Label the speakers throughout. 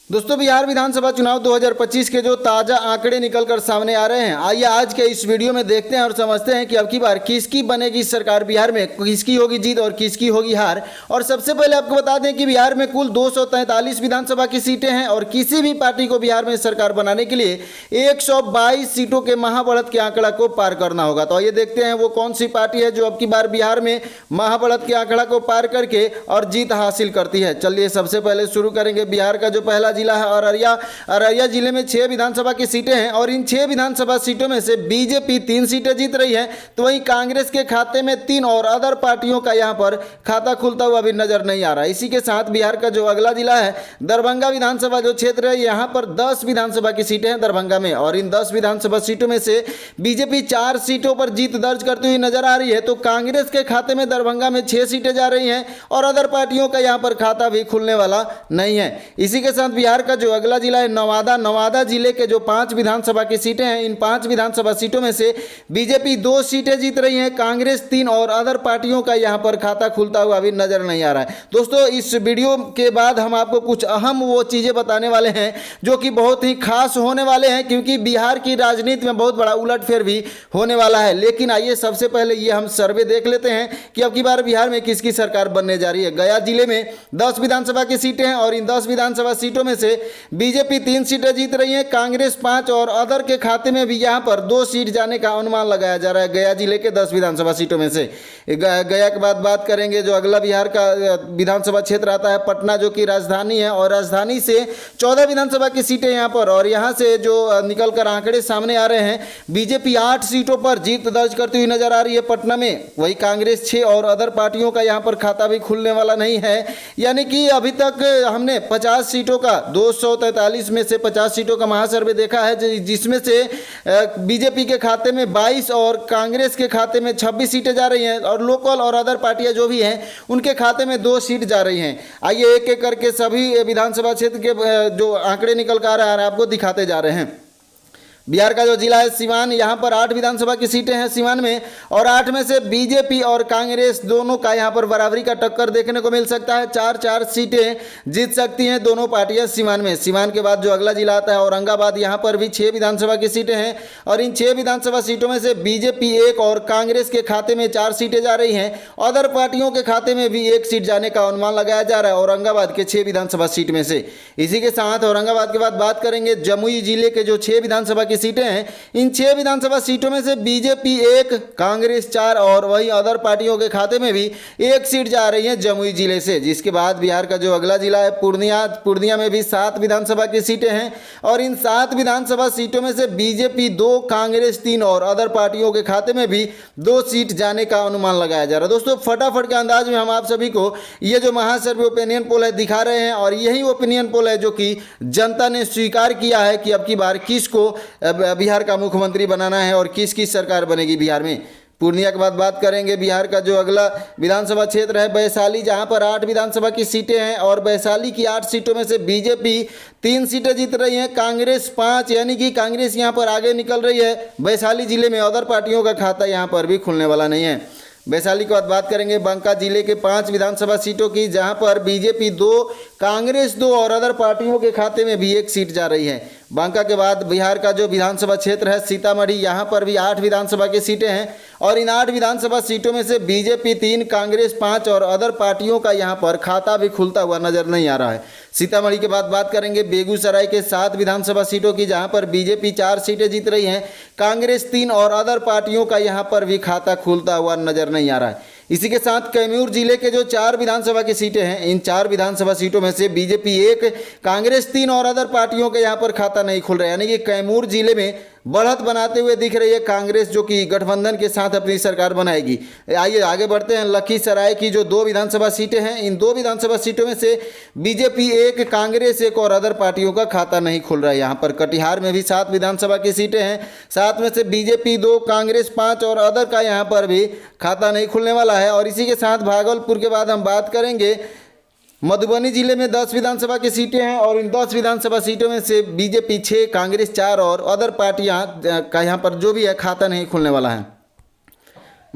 Speaker 1: दोस्तों, बिहार विधानसभा चुनाव 2025 के जो ताज़ा आंकड़े निकलकर सामने आ रहे हैं, आइए आज के इस वीडियो में देखते हैं और समझते हैं कि अब की बार किसकी बनेगी सरकार बिहार में, किसकी होगी जीत और किसकी होगी हार। और सबसे पहले आपको बता दें कि बिहार में कुल 243 विधानसभा की सीटें हैं और किसी भी पार्टी को बिहार में सरकार बनाने के लिए 122 सीटों के महाबढ़त के आंकड़ा को पार करना होगा। तो आइए देखते हैं वो कौन सी पार्टी है जो अब की बार बिहार में महाबढ़त के आंकड़ा को पार करके और जीत हासिल करती है। चलिए सबसे पहले शुरू करेंगे बिहार का जो पहला जिला है अररिया जिले में 6 विधानसभा की सीटें हैं और इन 6 विधानसभा सीटों में से बीजेपी 3 सीटें जीत रही है, तो वहीं कांग्रेस के खाते में 3 और अदर पार्टियों का यहां पर खाता खुलता हुआ भी नजर नहीं आ रहा। इसी के साथ बिहार का जो अगला जिला है दरभंगा विधानसभा जो क्षेत्र है, यहां पर 10 विधानसभा की सीटें हैं दरभंगा में और इन 10 विधानसभा सीटों में से बीजेपी 4 सीटों पर जीत दर्ज करती हुई नजर आ रही है, तो कांग्रेस के खाते में दरभंगा में 6 सीटें जा रही हैं और अदर पार्टियों का यहां पर खाता भी खुलने वाला नहीं है। इसी के साथ बिहार का जो अगला जिला है नवादा जिले के जो 5 विधानसभा की सीटें हैं, इन 5 विधानसभा सीटों में से बीजेपी 2 सीटें जीत रही हैं, कांग्रेस 3 और अदर पार्टियों का यहां पर खाता खुलता हुआ अभी नजर नहीं आ रहा है। दोस्तों, इस वीडियो के बाद हम आपको कुछ अहम वो चीजें बताने वाले हैं जो कि बहुत ही खास होने वाले हैं, क्योंकि बिहार की राजनीति में बहुत बड़ा उलटफेर भी होने वाला है। लेकिन आइए सबसे पहले ये हम सर्वे देख लेते हैं कि अब की बार बिहार में किसकी सरकार बनने जा रही है। गया जिले में 10 विधानसभा की सीटें हैं और इन 10 विधानसभा सीटों में से बीजेपी 3 सीटें जीत रही है, कांग्रेस 5 और अदर के खाते में भी यहां पर 2 सीट जाने का अनुमान लगाया जा रहा है गया जिले के 10 विधानसभा सीटों में से। गया के बाद बात करेंगे जो अगला बिहार का विधानसभा क्षेत्र आता है पटना, जो कि राजधानी है और राजधानी से 14 विधानसभा की सीटें यहां पर, और यहां से जो निकल कर आंकड़े सामने आ रहे हैं बीजेपी 8 सीटों पर जीत दर्ज करती हुई नजर आ रही है पटना में, वही कांग्रेस 6 और अदर पार्टियों का यहां पर खाता भी खुलने वाला नहीं है। यानी कि अभी तक हमने 50 सीटों का 243 में से 50 सीटों का महासर्वे देखा है, जिसमें से बीजेपी के खाते में 22 और कांग्रेस के खाते में 26 सीटें जा रही हैं और लोकल और अदर पार्टियां जो भी हैं उनके खाते में 2 सीट जा रही हैं। आइए एक एक करके सभी विधानसभा क्षेत्र के जो आंकड़े निकल कर आ रहे हैं आपको दिखाते जा रहे हैं। बिहार का जो जिला है सिवान, यहाँ पर 8 विधानसभा की सीटें हैं सिवान में और 8 में से बीजेपी और कांग्रेस दोनों का यहाँ पर बराबरी का टक्कर देखने को मिल सकता है। 4-4 सीटें जीत सकती हैं दोनों पार्टियां सिवान में। सिवान के बाद जो अगला जिला आता है औरंगाबाद, यहाँ पर भी 6 विधानसभा की सीटें हैं और इन 6 विधानसभा सीटों में से बीजेपी 1 और कांग्रेस के खाते में 4 सीटें जा रही हैं, अदर पार्टियों के खाते में भी 1 सीट जाने का अनुमान लगाया जा रहा है औरंगाबाद के 6 विधानसभा सीट में से। इसी के साथ औरंगाबाद के बाद बात करेंगे जमुई जिले के जो 6 विधानसभा की सीटें हैं, इन 6 विधानसभा सीटों में से बीजेपी 1, कांग्रेस 4 और वही अदर पार्टियों के खाते में भी 1 सीट जा रही है जमुई जिले से। जिसके बाद बिहार का जो अगला जिला है पूर्णिया में भी 7 विधानसभा की सीटें हैं और इन 7 विधानसभा सीटों में से बीजेपी 2, कांग्रेस 3 और अदर पार्टियों के खाते में भी 2 सीट जाने का अनुमान लगाया जा रहा है। दोस्तों, फटाफट के अंदाज में हम आप सभी को ये जो महासर्वे ओपिनियन पोल है दिखा रहे हैं और यही ओपिनियन पोल है जो कि जनता ने स्वीकार किया है कि अब की बार किसको बिहार का मुख्यमंत्री बनाना है और किसकी सरकार बनेगी बिहार में। पूर्णिया के बाद बात करेंगे बिहार का जो अगला विधानसभा क्षेत्र है वैशाली, जहां पर 8 विधानसभा की सीटें हैं और वैशाली की 8 सीटों में से बीजेपी 3 सीटें जीत रही हैं, कांग्रेस 5, यानी कि कांग्रेस यहां पर आगे निकल रही है वैशाली जिले में। अदर पार्टियों का खाता यहां पर भी खुलने वाला नहीं है। वैशाली के बाद बात करेंगे बांका जिले के 5 विधानसभा सीटों की, जहां पर बीजेपी 2, कांग्रेस 2 और अदर पार्टियों के खाते में भी 1 सीट जा रही है। बांका के बाद बिहार का जो विधानसभा क्षेत्र है सीतामढ़ी, यहाँ पर भी 8 विधानसभा की सीटें हैं और इन 8 विधानसभा सीटों में से बीजेपी 3, कांग्रेस 5 और अदर पार्टियों का यहाँ पर खाता भी खुलता हुआ नजर नहीं आ रहा है। सीतामढ़ी के बाद बात करेंगे बेगूसराय के 7 विधानसभा सीटों की, जहाँ पर बीजेपी 4 सीटें जीत रही हैं, कांग्रेस 3 और अदर पार्टियों का यहाँ पर भी खाता खुलता हुआ नजर नहीं आ रहा है। इसी के साथ कैमूर जिले के जो 4 विधानसभा की सीटें हैं, इन 4 विधानसभा सीटों में से बीजेपी 1, कांग्रेस 3 और अदर पार्टियों के यहाँ पर खाता नहीं खुल रहा है। यानी कि कैमूर जिले में बढ़त बनाते हुए दिख रही है कांग्रेस, जो कि गठबंधन के साथ अपनी सरकार बनाएगी। आइए आगे बढ़ते हैं। लखीसराय की जो 2 विधानसभा सीटें हैं, इन 2 विधानसभा सीटों में से बीजेपी 1, कांग्रेस 1 और अदर पार्टियों का खाता नहीं खुल रहा है। यहाँ पर कटिहार में भी 7 विधानसभा की सीटें हैं, 7 में से बीजेपी 2, कांग्रेस 5 और अदर का यहाँ पर भी खाता नहीं खुलने वाला है। और इसी के साथ भागलपुर के बाद हम बात करेंगे मधुबनी जिले में 10 विधानसभा की सीटें हैं और इन 10 विधानसभा सीटों में से बीजेपी 6, कांग्रेस 4 और अदर पार्टियां का यहाँ पर जो भी है खाता नहीं खुलने वाला है।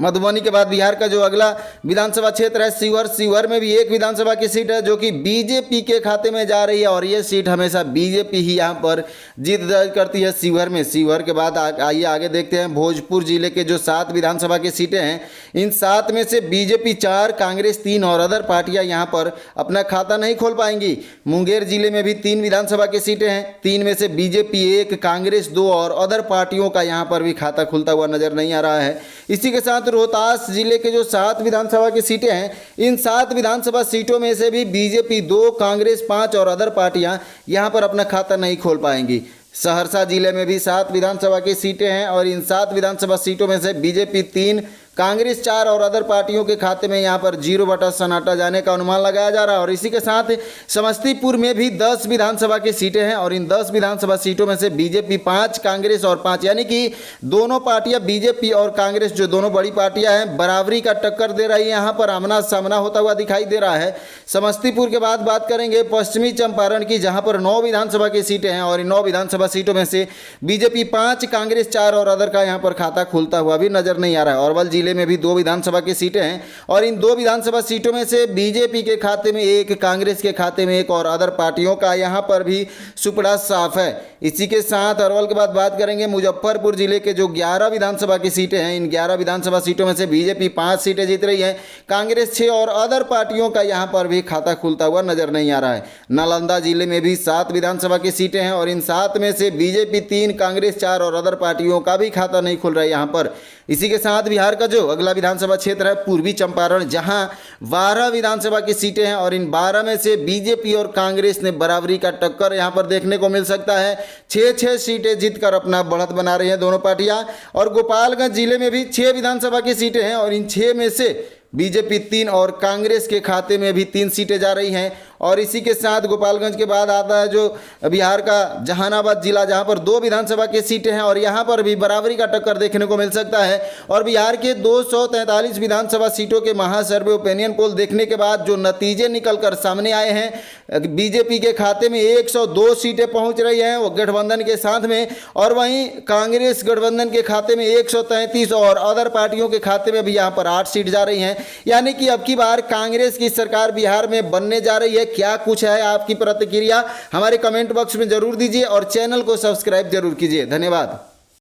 Speaker 1: मधुबनी के बाद बिहार का जो अगला विधानसभा क्षेत्र है शिवहर, शिवहर में भी एक विधानसभा की सीट है जो कि बीजेपी के खाते में जा रही है और ये सीट हमेशा बीजेपी ही यहाँ पर जीत दर्ज करती है शिवहर में। शिवहर के बाद आइए आगे देखते हैं भोजपुर जिले के जो 7 विधानसभा की सीटें हैं, इन 7 में से बीजेपी 4, कांग्रेस 3 और अदर पार्टियां यहाँ पर अपना खाता नहीं खोल पाएंगी। मुंगेर जिले में भी 3 विधानसभा की सीटें हैं, 3 में से बीजेपी 1, कांग्रेस 2 और अदर पार्टियों का यहाँ पर भी खाता खुलता हुआ नजर नहीं आ रहा है। इसी के साथ रोहतास जिले के जो 7 विधानसभा की सीटें हैं, इन 7 विधानसभा सीटों में से भी बीजेपी 2, कांग्रेस 5 और अदर पार्टियां यहां पर अपना खाता नहीं खोल पाएंगी। सहरसा जिले में भी 7 विधानसभा की सीटें हैं और इन 7 विधानसभा सीटों में से बीजेपी 3, कांग्रेस 4 और अदर पार्टियों के खाते में यहां पर 0 बटा सन्नाटा जाने का अनुमान लगाया जा रहा है। और इसी के साथ समस्तीपुर में भी 10 विधानसभा की सीटें हैं और इन 10 विधानसभा सीटों में से बीजेपी 5, कांग्रेस और 5, यानी कि दोनों पार्टियां बीजेपी और कांग्रेस जो दोनों बड़ी पार्टियां हैं बराबरी का टक्कर दे रही है, यहाँ पर आमना सामना होता हुआ दिखाई दे रहा है। समस्तीपुर के बाद बात करेंगे पश्चिमी चंपारण की, जहाँ पर 9 विधानसभा की सीटें हैं और इन 9 विधानसभा सीटों में से बीजेपी 5, कांग्रेस 4 और अदर का यहाँ पर खाता खुलता हुआ भी नजर नहीं आ रहा है। अरवल जिले में भी 2 विधानसभा की सीटें हैं और इन 2 विधानसभा सीटों में से बीजेपी के खाते में 1, कांग्रेस के खाते में 1 और अदर पार्टियों का यहां पर भी सुपड़ा साफ है। इसी के साथ अरवल के बाद बात करेंगे मुजफ्फरपुर जिले के जो 11 विधानसभा की सीटें हैं, इन 11 विधानसभा सीटों में से बीजेपी 5 सीटें जीत रही है, कांग्रेस 6 और अदर पार्टियों का यहां पर भी खाता खुलता हुआ नजर नहीं आ रहा है। नालंदा जिले में भी 7 विधानसभा की सीटें हैं और इन 7 में से बीजेपी 3, कांग्रेस 4 और अदर पार्टियों का भी खाता नहीं खुल रहा है यहाँ पर। इसी के साथ बिहार का जो अगला विधानसभा क्षेत्र है पूर्वी चंपारण, जहां 12 विधानसभा की सीटें हैं और इन 12 में से बीजेपी और कांग्रेस ने बराबरी का टक्कर यहां पर देखने को मिल सकता है। 6 सीटें जीतकर अपना बढ़त बना रही हैं दोनों पार्टियां। और गोपालगंज जिले में भी 6 विधानसभा की सीटें हैं और इन 6 में से बीजेपी 3 और कांग्रेस के खाते में भी 3 सीटें जा रही हैं। और इसी के साथ गोपालगंज के बाद आता है जो बिहार का जहानाबाद जिला, जहां पर 2 विधानसभा की सीटें हैं और यहां पर भी बराबरी का टक्कर देखने को मिल सकता है। और बिहार के 243 विधानसभा सीटों के महासर्वे ओपिनियन पोल देखने के बाद जो नतीजे निकलकर सामने आए हैं, बीजेपी के खाते में 102 सीटें पहुंच रही हैं वो गठबंधन के साथ में, और वहीं कांग्रेस गठबंधन के खाते में 133 और अदर पार्टियों के खाते में भी यहाँ पर 8 सीट जा रही हैं। यानी कि अब की बार कांग्रेस की सरकार बिहार में बनने जा रही है। क्या कुछ है आपकी प्रतिक्रिया हमारे कमेंट बॉक्स में जरूर दीजिए और चैनल को सब्सक्राइब जरूर कीजिए। धन्यवाद।